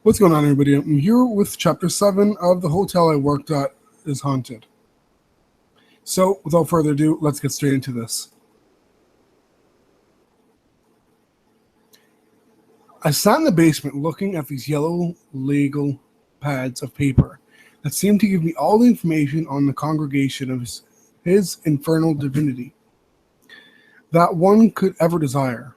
What's going on, everybody? I'm here with Chapter 7 of The Hotel I Worked At is Haunted. So, without further ado, let's get straight into this. I sat in the basement looking at these yellow legal pads of paper that seemed to give me all the information on the congregation of his infernal divinity that one could ever desire.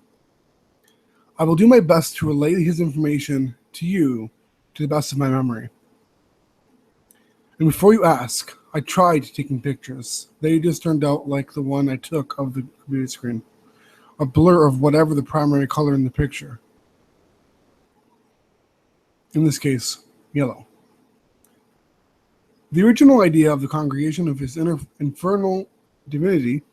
I will do my best to relay his information to you to the best of my memory. And before you ask, I tried taking pictures. They just turned out like the one I took of the computer screen, a blur of whatever the primary color in the picture. In this case, yellow. The original idea of the congregation of his infernal divinity,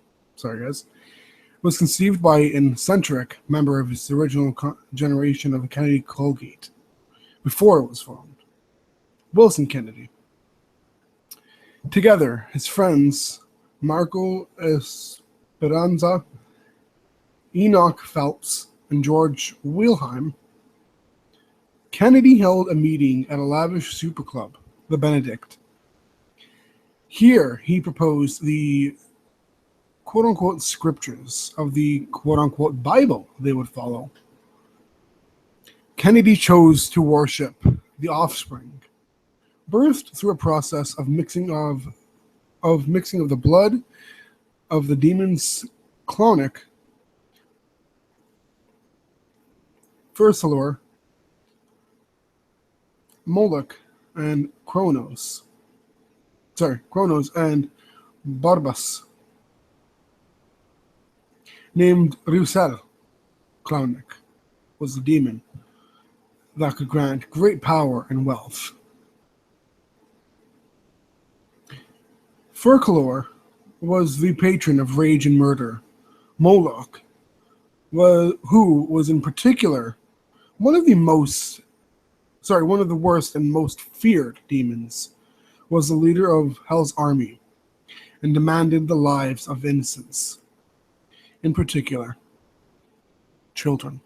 was conceived by an eccentric member of his original generation of Kennedy Colgate, before it was formed, Wilson Kennedy. Together, his friends Marco Esperanza, Enoch Phelps, and George Wilhelm, Kennedy held a meeting at a lavish super club, the Benedict. Here, he proposed the quote-unquote scriptures of the quote-unquote Bible they would follow. Kennedy chose to worship the offspring, birthed through a process of mixing of the blood of the demons Clonic, Fursalor, Moloch, and Kronos and Barbas, named Rusel. Clonic was the demon that could grant great power and wealth. Furcalor was the patron of rage and murder. Moloch, who was in particular one of the worst and most feared demons, was the leader of Hell's army and demanded the lives of innocents, in particular, children.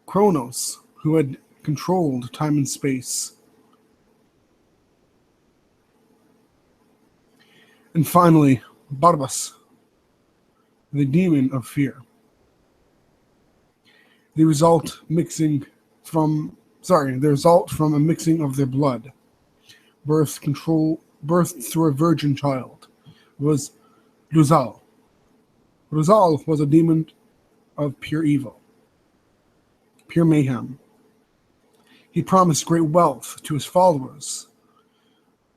Kronos, who had controlled time and space. And finally, Barbas, the demon of fear. The result from a mixing of their blood, birthed through a virgin child, was Luzal. Luzal was a demon of pure evil, pure mayhem. He promised great wealth to his followers,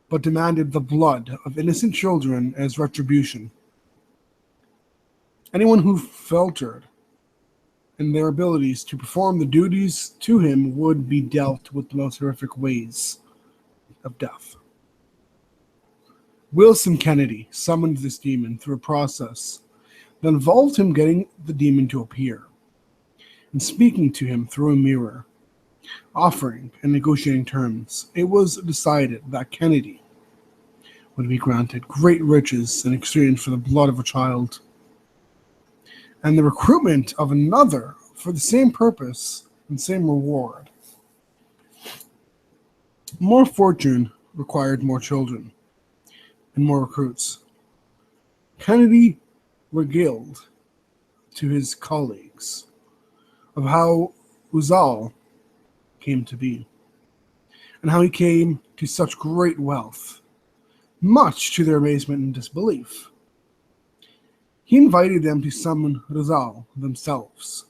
but demanded the blood of innocent children as retribution. Anyone who faltered in their abilities to perform the duties to him would be dealt with the most horrific ways of death. Wilson Kennedy summoned this demon through a process that involved him getting the demon to appear and speaking to him through a mirror, offering and negotiating terms. It was decided that Kennedy would be granted great riches in exchange for the blood of a child, and the recruitment of another for the same purpose and same reward. More fortune required more children and more recruits. Kennedy regaled to his colleagues of how Uzal came to be and how he came to such great wealth, much to their amazement and disbelief. He invited them to summon Rizal themselves.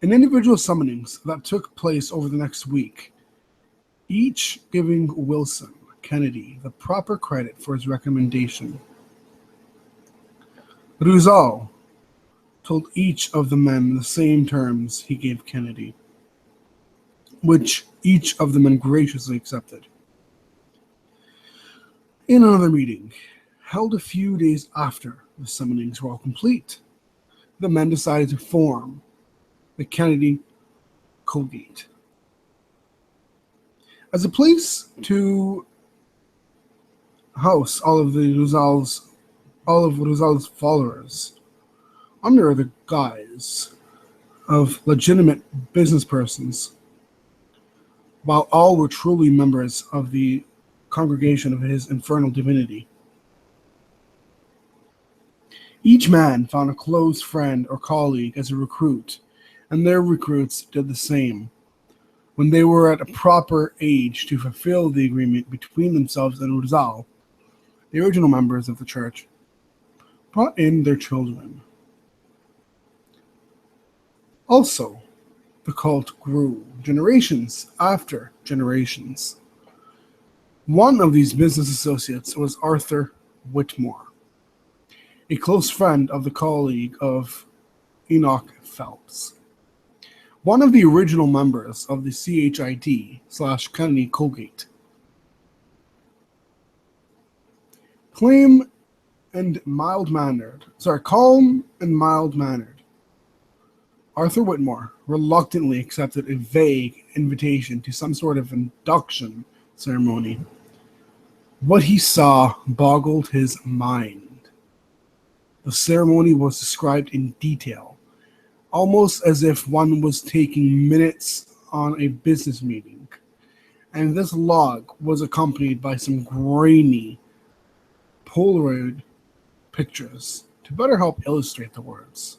In individual summonings that took place over the next week, each giving Wilson Kennedy the proper credit for his recommendation. Rizal told each of the men the same terms he gave Kennedy, which each of the men graciously accepted. In another meeting, held a few days after the summonings were all complete, the men decided to form the Kennedy Colgate as a place to house all of Rizal's followers under the guise of legitimate business persons, while all were truly members of the congregation of his infernal divinity. Each man found a close friend or colleague as a recruit, and their recruits did the same. When they were at a proper age to fulfill the agreement between themselves and Rizal, the original members of the church brought in their children. Also, the cult grew generations after generations. One of these business associates was Arthur Whitmore, a close friend of the colleague of Enoch Phelps, one of the original members of the CHID/Kennedy Colgate. Calm and mild-mannered, Arthur Whitmore reluctantly accepted a vague invitation to some sort of induction ceremony. What he saw boggled his mind. The ceremony was described in detail, almost as if one was taking minutes on a business meeting, and this log was accompanied by some grainy Polaroid pictures to better help illustrate the words.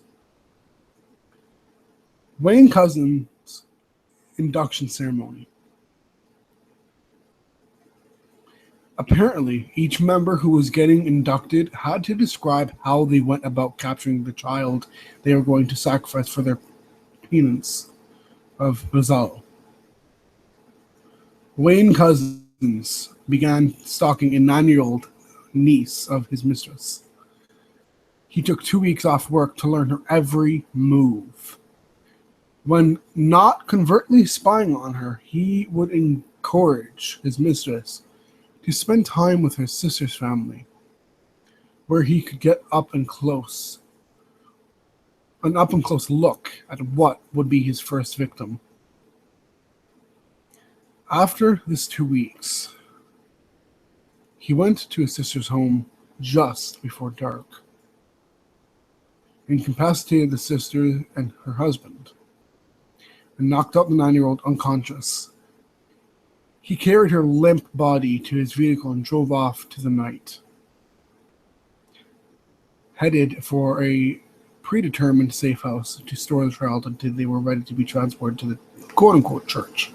Wayne Couzens' induction ceremony. Apparently, each member who was getting inducted had to describe how they went about capturing the child they were going to sacrifice for their penance of Rizal. Wayne Couzens began stalking a 9-year-old niece of his mistress. He took 2 weeks off work to learn her every move. When not covertly spying on her, he would encourage his mistress to spend time with her sister's family, where he could get an up and close look at what would be his first victim. After this 2 weeks, he went to his sister's home just before dark, incapacitated the sister and her husband, and knocked out the 9-year-old unconscious. He carried her limp body to his vehicle and drove off to the night, headed for a predetermined safe house to store the child until they were ready to be transported to the quote-unquote church.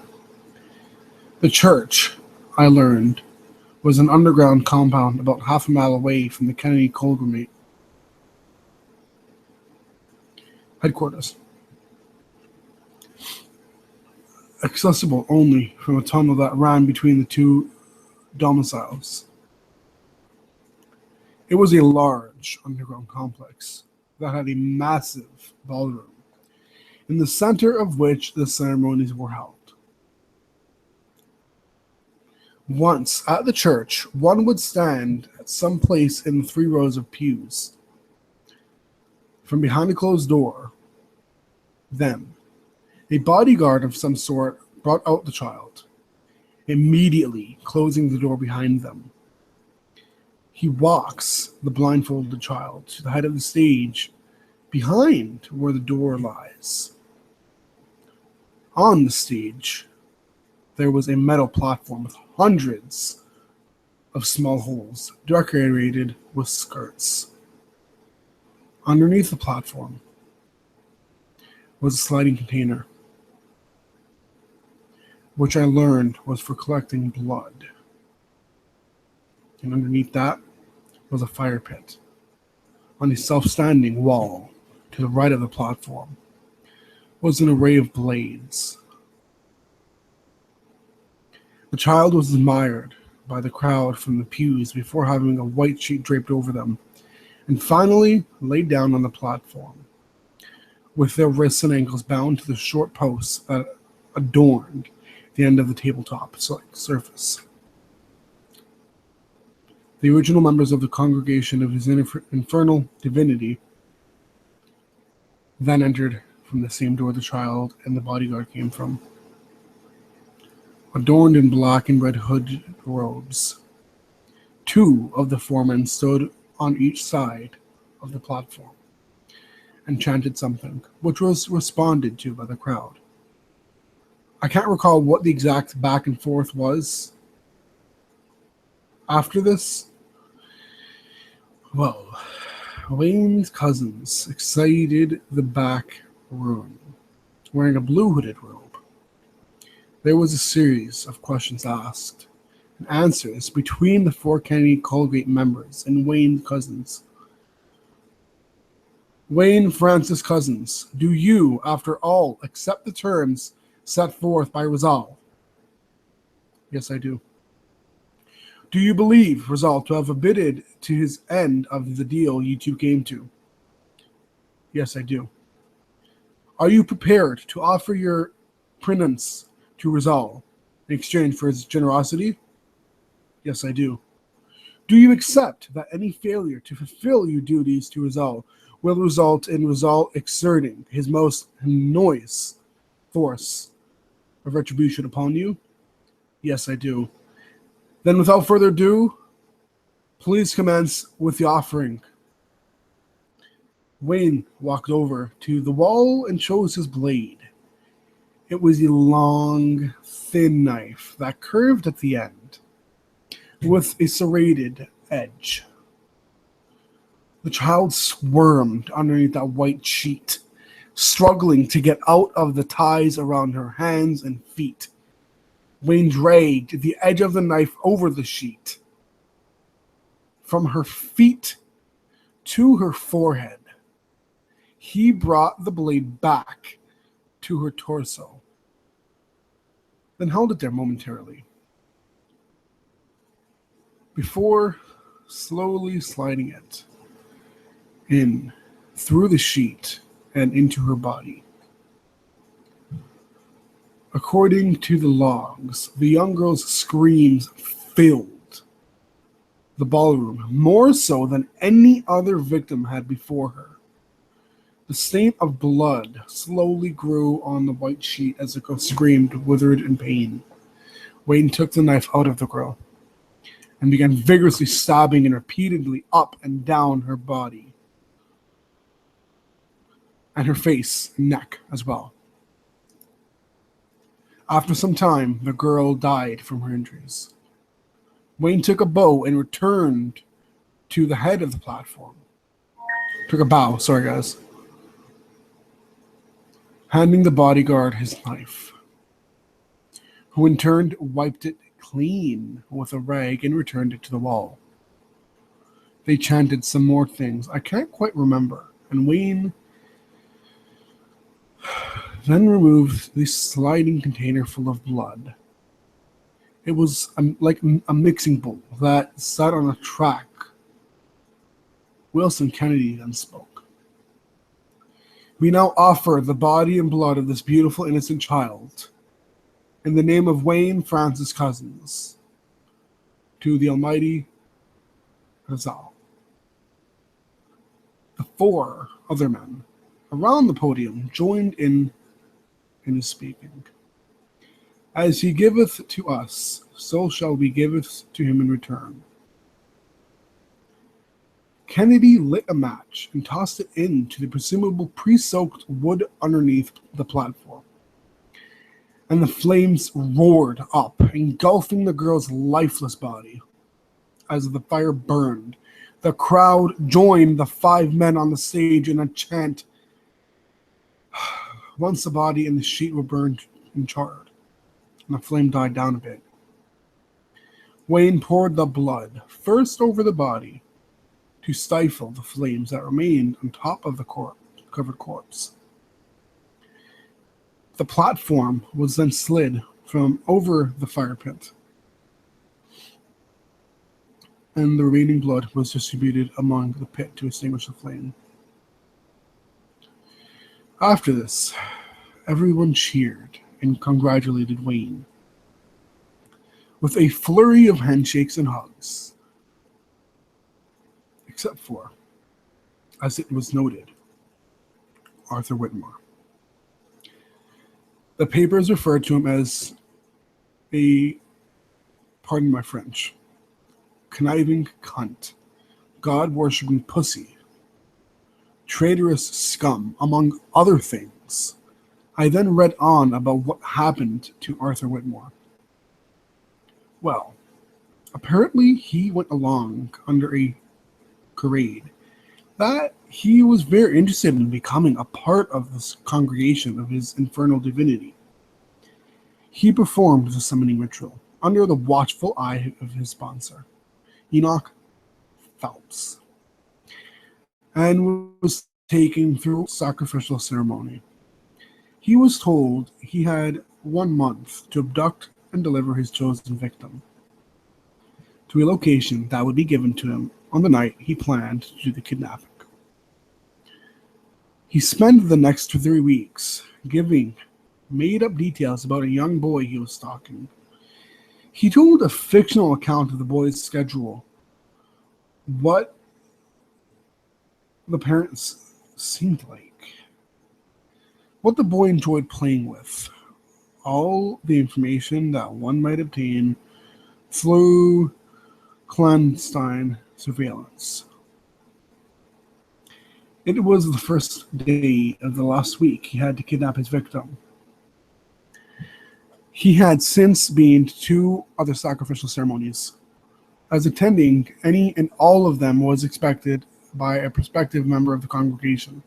The church, I learned, was an underground compound about half a mile away from the Kennedy Colgate headquarters, accessible only from a tunnel that ran between the two domiciles. It was a large underground complex that had a massive ballroom, in the center of which the ceremonies were held. Once at the church, one would stand at some place in the 3 rows of pews. From behind a closed door, then, a bodyguard of some sort brought out the child, immediately closing the door behind them. He walks the blindfolded child to the head of the stage, behind where the door lies. On the stage, there was a metal platform with hundreds of small holes decorated with skirts. Underneath the platform was a sliding container, which I learned was for collecting blood. And underneath that was a fire pit. On a self-standing wall to the right of the platform was an array of blades. The child was admired by the crowd from the pews before having a white sheet draped over them, and finally laid down on the platform, with their wrists and ankles bound to the short posts that adorned the end of the tabletop surface. The original members of the congregation of his infernal divinity then entered from the same door the child and the bodyguard came from, adorned in black and red hood robes. 2 of the foremen stood on each side of the platform, and chanted something, which was responded to by the crowd. I can't recall what the exact back and forth was after this. Well, Wayne's cousins exited the back room, wearing a blue hooded robe. There was a series of questions asked and answers between the four Kennedy Colgate members and Wayne's cousins. Wayne Francis Cousins, do you, after all, accept the terms set forth by Rizal? Yes, I do. Do you believe Rizal to have abided to his end of the deal you two came to? Yes, I do. Are you prepared to offer your penance to Rizal in exchange for his generosity? Yes, I do. Do you accept that any failure to fulfill your duties to Rizal will result in Rizal exerting his most heinous force of retribution upon you? Yes, I do. Then without further ado, please commence with the offering. Wayne walked over to the wall and chose his blade. It was a long, thin knife that curved at the end, with a serrated edge. The child squirmed underneath that white sheet, struggling to get out of the ties around her hands and feet. Wayne dragged the edge of the knife over the sheet. From her feet to her forehead, he brought the blade back to her torso, then held it there momentarily, before slowly sliding it in through the sheet and into her body. According to the logs, the young girl's screams filled the ballroom more so than any other victim had before her. The stain of blood slowly grew on the white sheet as the girl screamed, withered in pain. Wayne took the knife out of the girl and began vigorously stabbing and repeatedly up and down her body and her face and neck as well. After some time, the girl died from her injuries. Wayne took a bow and returned to the head of the platform. Took a bow, sorry guys. Handing the bodyguard his knife, who in turn wiped it clean with a rag and returned it to the wall. They chanted some more things I can't quite remember, and Wayne then removed the sliding container full of blood. It was like a mixing bowl that sat on a track. Wilson Kennedy then spoke. We now offer the body and blood of this beautiful innocent child in the name of Wayne Francis Cousins to the Almighty Rizal. The four other men around the podium joined in his speaking. As he giveth to us, so shall we giveth to him in return. Kennedy lit a match and tossed it into the presumable pre-soaked wood underneath the platform, and the flames roared up, engulfing the girl's lifeless body. As the fire burned, the crowd joined the five men on the stage in a chant. Once the body and the sheet were burned and charred, and the flame died down a bit, Wayne poured the blood first over the body to stifle the flames that remained on top of the covered corpse. The platform was then slid from over the fire pit, and the remaining blood was distributed among the pit to extinguish the flame. After this, everyone cheered and congratulated Wayne, with a flurry of handshakes and hugs, except for, as it was noted, Arthur Whitmore. The papers referred to him as a, pardon my French, conniving cunt, God-worshipping pussy, traitorous scum, among other things. I then read on about what happened to Arthur Whitmore. Well, apparently he went along under a charade that he was very interested in becoming a part of this congregation of his infernal divinity. He performed the summoning ritual under the watchful eye of his sponsor, Enoch Phelps, and was taken through sacrificial ceremony. He was told he had 1 month to abduct and deliver his chosen victim to a location that would be given to him on the night he planned to do the kidnapping. He spent the next 3 weeks giving made-up details about a young boy he was stalking. He told a fictional account of the boy's schedule, what the parents seemed like, what the boy enjoyed playing with, all the information that one might obtain through clandestine surveillance. It was the first day of the last week he had to kidnap his victim. He had since been to 2 other sacrificial ceremonies, as attending any and all of them was expected by a prospective member of the congregation.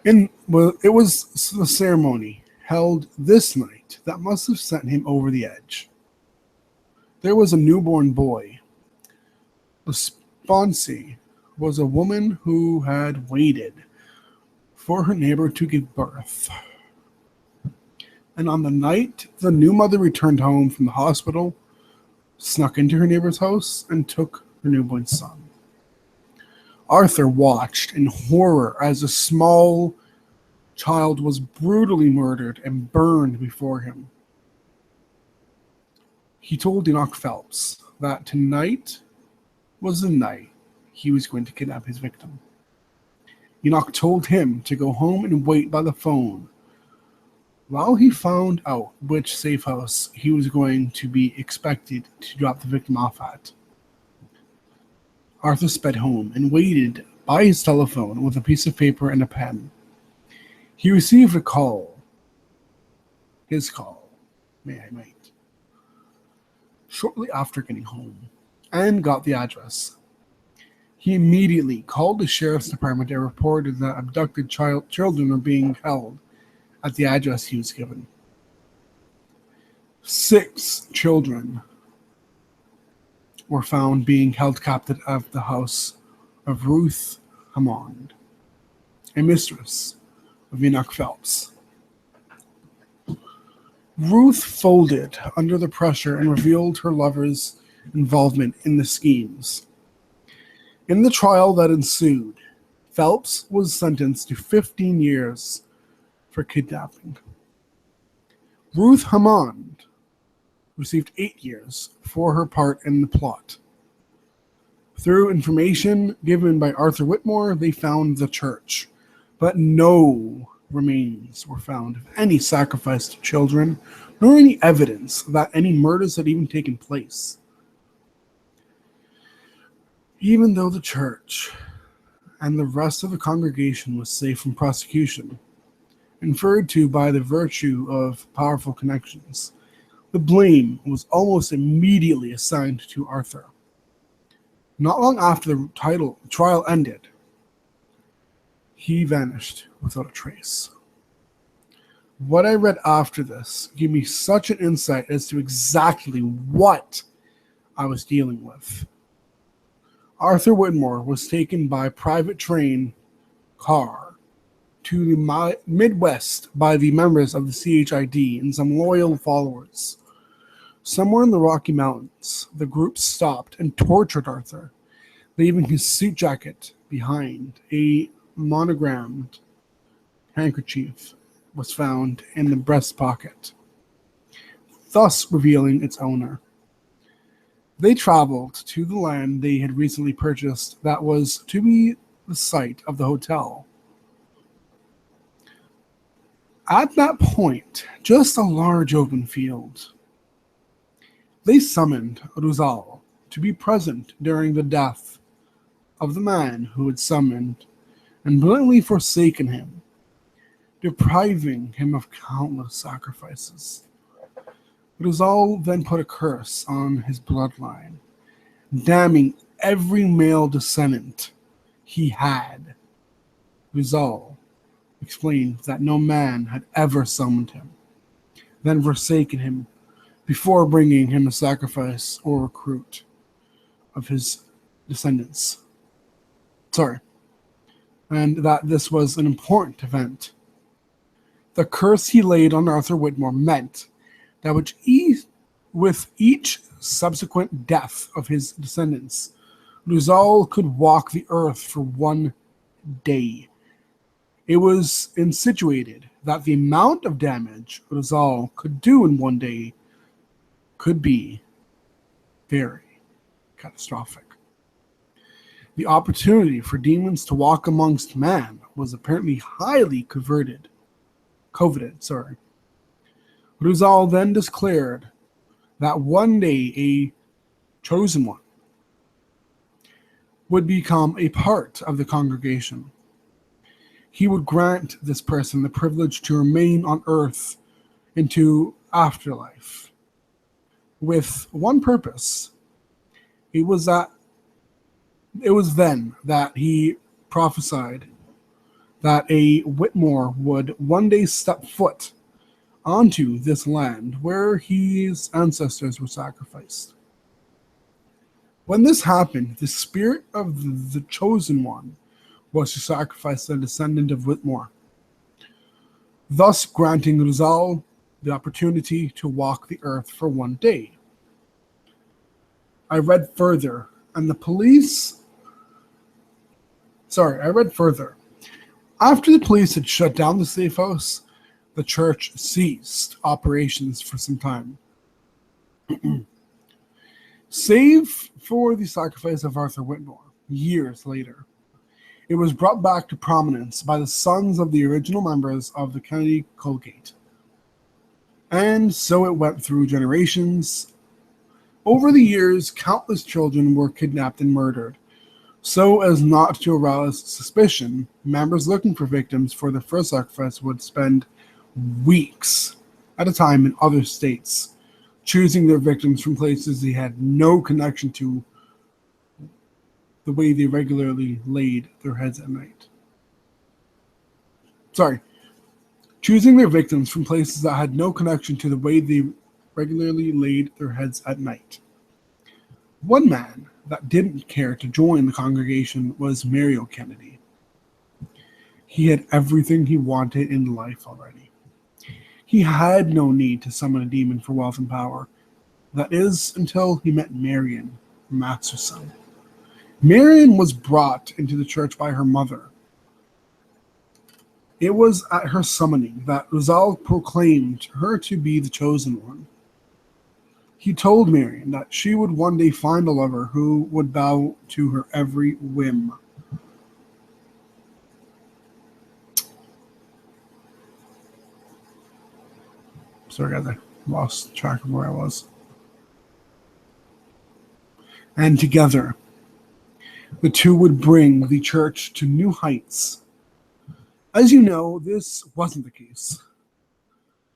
It was the ceremony held this night that must have sent him over the edge. There was a newborn boy. The sponsee was a woman who had waited for her neighbor to give birth. And on the night the new mother returned home from the hospital, snuck into her neighbor's house and took her newborn son. Arthur watched in horror as a small child was brutally murdered and burned before him. He told Enoch Phelps that tonight was the night he was going to kidnap his victim. Enoch told him to go home and wait by the phone while he found out which safe house he was going to be expected to drop the victim off at. Arthur sped home and waited by his telephone with a piece of paper and a pen. He received a call. His call, may I might. Shortly after getting home, and got the address. He immediately called the sheriff's department and reported that abducted children were being held at the address he was given. 6 children were found being held captive at the house of Ruth Hammond, a mistress of Enoch Phelps. Ruth folded under the pressure and revealed her lover's involvement in the schemes. In the trial that ensued, Phelps was sentenced to 15 years for kidnapping. Ruth Hammond received 8 years for her part in the plot. Through information given by Arthur Whitmore, they found the church, but no remains were found of any sacrificed children, nor any evidence that any murders had even taken place. Even though the church and the rest of the congregation was safe from prosecution, inferred to by the virtue of powerful connections, the blame was almost immediately assigned to Arthur. Not long after the trial ended, he vanished without a trace. What I read after this gave me such an insight as to exactly what I was dealing with. Arthur Whitmore was taken by private train car to the Midwest by the members of the CHID and some loyal followers. Somewhere in the Rocky Mountains, the group stopped and tortured Arthur, leaving his suit jacket behind. A monogrammed handkerchief was found in the breast pocket, thus revealing its owner. They traveled to the land they had recently purchased that was to be the site of the hotel. At that point, just a large open field. They summoned Ruzal to be present during the death of the man who had summoned and blatantly forsaken him, depriving him of countless sacrifices. Rizal then put a curse on his bloodline, damning every male descendant he had. Rizal explained that no man had ever summoned him, then forsaken him before bringing him a sacrifice or recruit of his descendants. Sorry, and that this was an important event. The curse he laid on Arthur Whitmore meant that with each subsequent death of his descendants, Rizal could walk the earth for one day. It was insinuated that the amount of damage Rizal could do in one day could be very catastrophic. The opportunity for demons to walk amongst man was apparently highly coveted. Rizal then declared that one day a chosen one would become a part of the congregation. He would grant this person the privilege to remain on earth into afterlife with one purpose. It was then that he prophesied that a Whitmore would one day step foot onto this land where his ancestors were sacrificed. When this happened, the spirit of the chosen one was to sacrifice a descendant of Whitmore, thus granting Rizal the opportunity to walk the earth for one day. I read further. After the police had shut down the safe house, the church ceased operations for some time. Save for the sacrifice of Arthur Whitmore, years later, it was brought back to prominence by the sons of the original members of the Kennedy Colgate. And so it went through generations. Over the years, countless children were kidnapped and murdered. So as not to arouse suspicion, members looking for victims for the first sacrifice would spend weeks at a time in other states, choosing their victims from places they had no connection to, the way they regularly laid their heads at night. Choosing their victims from places that had no connection to the way they regularly laid their heads at night. One man that didn't care to join the congregation was Mario Kennedy. He had everything he wanted in life already. He had no need to summon a demon for wealth and power. That is, until he met Marion, Matsuson. Marion was brought into the church by her mother. It was at her summoning that Rizal proclaimed her to be the chosen one. He told Marion that she would one day find a lover who would bow to her every whim. Sorry, guys, I lost track of where I was. And together, the two would bring the church to new heights. As you know, this wasn't the case.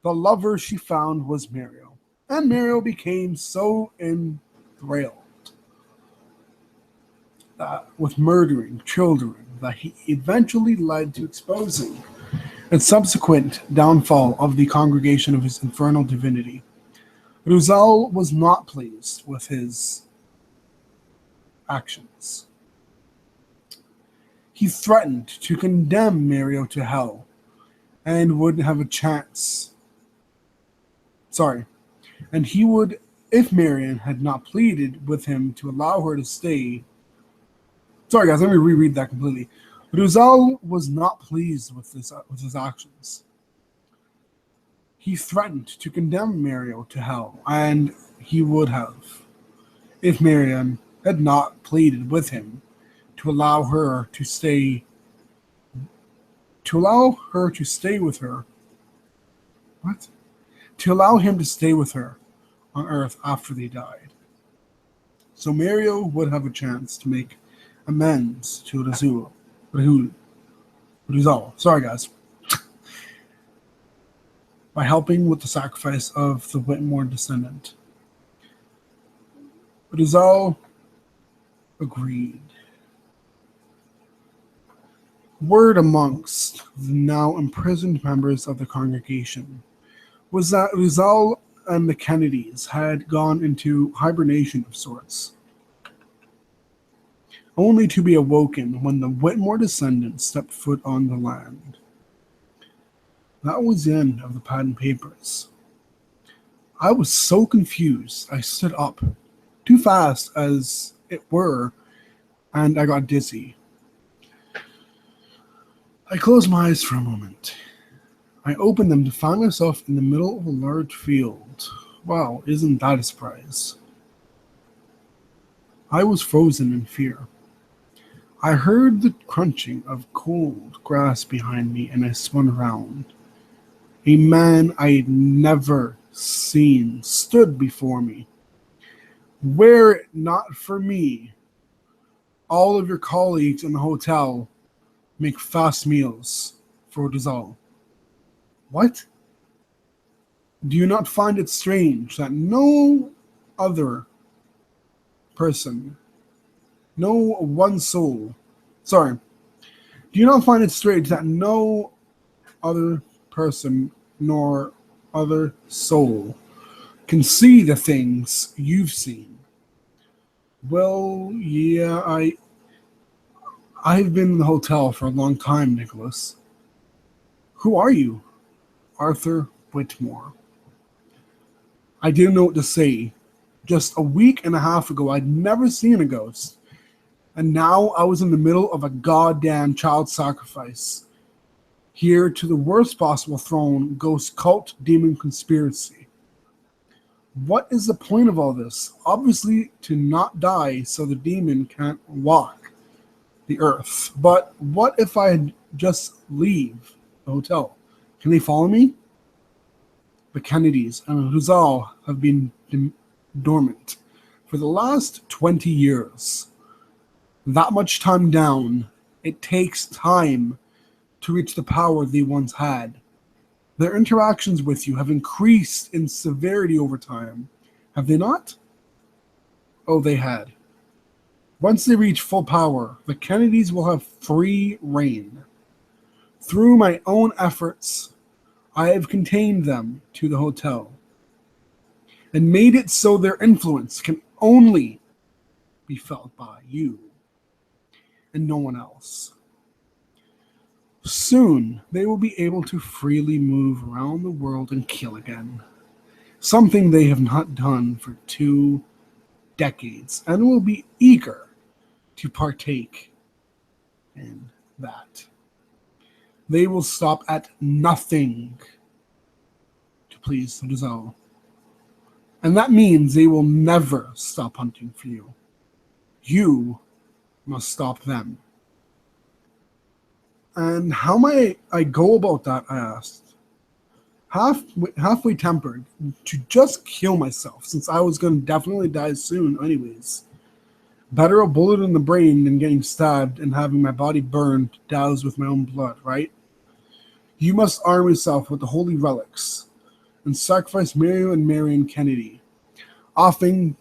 The lover she found was Mario, and Mario became so enthralled with murdering children that he eventually led to exposing and subsequent downfall of the congregation of his infernal divinity. Rizal was not pleased with his actions. He threatened to condemn Mario to hell and would have a chance. And he would, if Marion had not pleaded with him to allow her to stay. Sorry, guys, let me reread that completely. Rizal was not pleased with his actions. He threatened to condemn Mario to hell, and he would have, if Marion had not pleaded with him to allow her to stay with her. What? To allow him to stay with her on Earth after they died. So Mario would have a chance to make amends to Rizal. Sorry, guys. By helping with the sacrifice of the Whitmore descendant. Rizal agreed. Word amongst the now imprisoned members of the congregation was that Rizal and the Kennedys had gone into hibernation of sorts, only to be awoken when the Whitmore descendants stepped foot on the land. That was the end of the patent papers. I was so confused, I stood up, too fast as it were, and I got dizzy. I closed my eyes for a moment. I opened them to find myself in the middle of a large field. Wow, isn't that a surprise? I was frozen in fear. I heard the crunching of cold grass behind me and I spun around. A man I had never seen stood before me. Were it not for me, all of your colleagues in the hotel make fast meals for Rizal. What? Do you not find it strange that no other person, no one soul, sorry, do you not find it strange that no other person nor other soul can see the things you've seen? Well, yeah, I've been in the hotel for a long time, Nicholas. Who are you? Arthur Whitmore. I didn't know what to say. Just a week and a half ago, I'd never seen a ghost. And now I was in the middle of a goddamn child sacrifice. Here to the worst possible throne, ghost cult demon conspiracy. What is the point of all this? Obviously to not die so the demon can't walk the earth. But what if I just leave the hotel? Can they follow me? The Kennedys and Rizal have been dormant for the last 20 years. That much time down, it takes time to reach the power they once had. Their interactions with you have increased in severity over time. Have they not? Oh, they had. Once they reach full power, the Kennedys will have free reign. Through my own efforts, I have contained them to the hotel and made it so their influence can only be felt by you and no one else. Soon, they will be able to freely move around the world and kill again, something they have not done for 2 decades, and will be eager to partake in that. They will stop at nothing to please Rizal. And that means they will never stop hunting for you. You must stop them. And how might I go about that, I asked. Halfway tempered to just kill myself, since I was going to definitely die soon anyways. Better a bullet in the brain than getting stabbed and having my body burned, doused with my own blood, right? You must arm yourself with the holy relics and sacrifice Mary and Marion Kennedy. Offering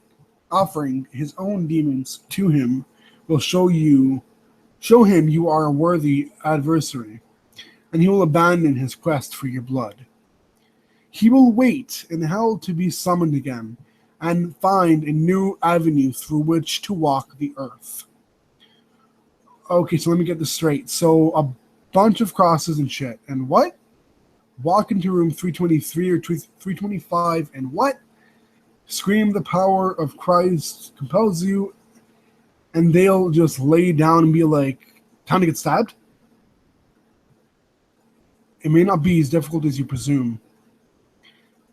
his own demons to him will show him you are a worthy adversary, and he will abandon his quest for your blood. He will wait in hell to be summoned again and find a new avenue through which to walk the earth. Okay, so let me get this straight. So a bunch of crosses and shit. And what? Walk into room 323 or 325 and what? Scream the power of Christ compels you, and they'll just lay down and be like, time to get stabbed? It may not be as difficult as you presume.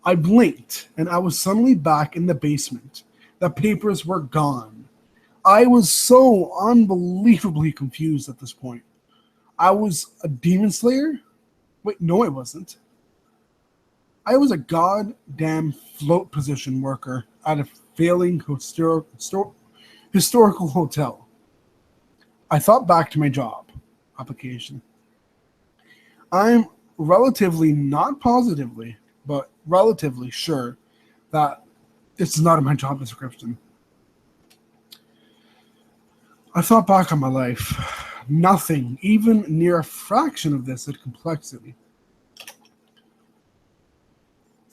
I blinked, and I was suddenly back in the basement. The papers were gone. I was so unbelievably confused at this point. I was a demon slayer? Wait, no, I wasn't. I was a goddamn float position worker at a failing historical hotel. I thought back to my job application. I'm relatively, not positively, but relatively sure that it's not in my job description. I thought back on my life. Nothing, even near a fraction of this, had complexity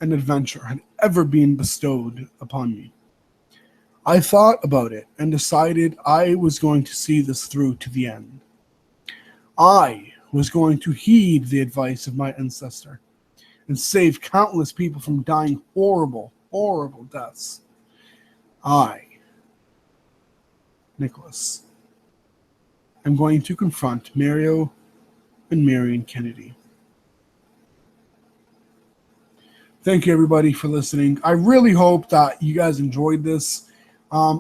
and adventure had ever been bestowed upon me. I thought about it and decided I was going to see this through to the end. I was going to heed the advice of my ancestor and save countless people from dying horrible, horrible deaths. I, Nicholas, am going to confront Mario and Marion Kennedy. Thank you, everybody, for listening. I really hope that you guys enjoyed this.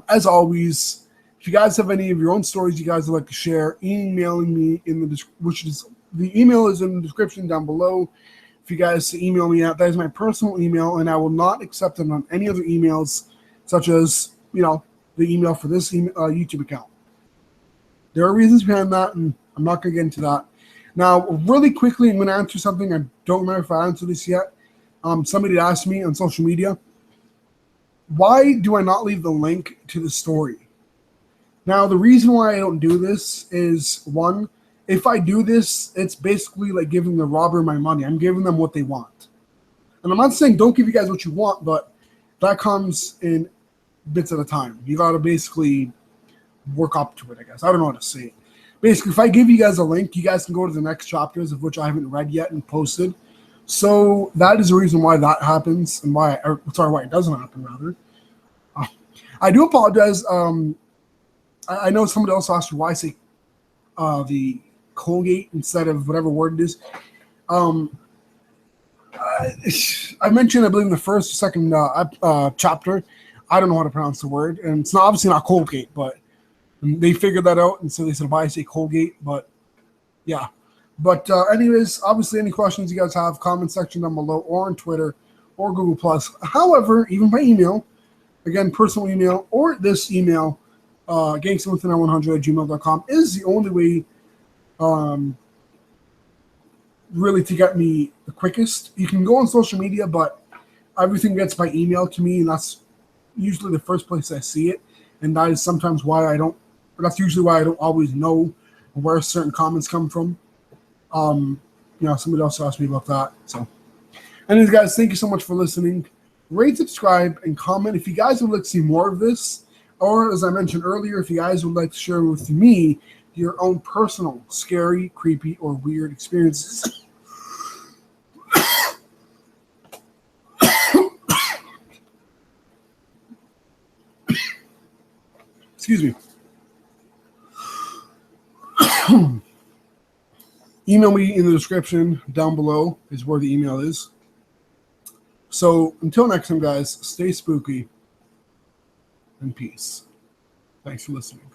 As always, if you guys have any of your own stories you guys would like to share, emailing me in the email is in the description down below. If you guys email me at, that is my personal email, and I will not accept them on any other emails, such as the email for this YouTube account. There are reasons behind that, and I'm not going to get into that. Now, really quickly, I'm going to answer something. I don't remember if I answered this yet. Somebody asked me on social media, why do I not leave the link to the story? Now, the reason why I don't do this is, one, if I do this, it's basically like giving the robber my money. I'm giving them what they want. And I'm not saying don't give you guys what you want, but that comes in bits at a time. You got to basically work up to it, I guess. I don't know how to say it. Basically, if I give you guys a link, you guys can go to the next chapters, of which I haven't read yet and posted. So that is the reason why that happens, and why it doesn't happen, rather. I do apologize. I know somebody else asked why I say the Colgate instead of whatever word it is. I mentioned, I believe, in the first or second chapter, I don't know how to pronounce the word, and it's obviously not Colgate, but they figured that out, and so they said why I say Colgate, but yeah. But anyways, obviously, any questions you guys have, comment section down below, or on Twitter, or Google+. However, even by email, again, personal email, or this email, gangsterwithin100@gmail.com is the only way really to get me the quickest. You can go on social media, but everything gets by email to me, and that's usually the first place I see it, and that is sometimes why that's usually why I don't always know where certain comments come from. Somebody else asked me about that. So, anyways, guys, thank you so much for listening. Rate, subscribe, and comment if you guys would like to see more of this, or as I mentioned earlier, if you guys would like to share with me your own personal, scary, creepy, or weird experiences. Excuse me. Email me in the description down below is where the email is. So until next time, guys, stay spooky and peace. Thanks for listening.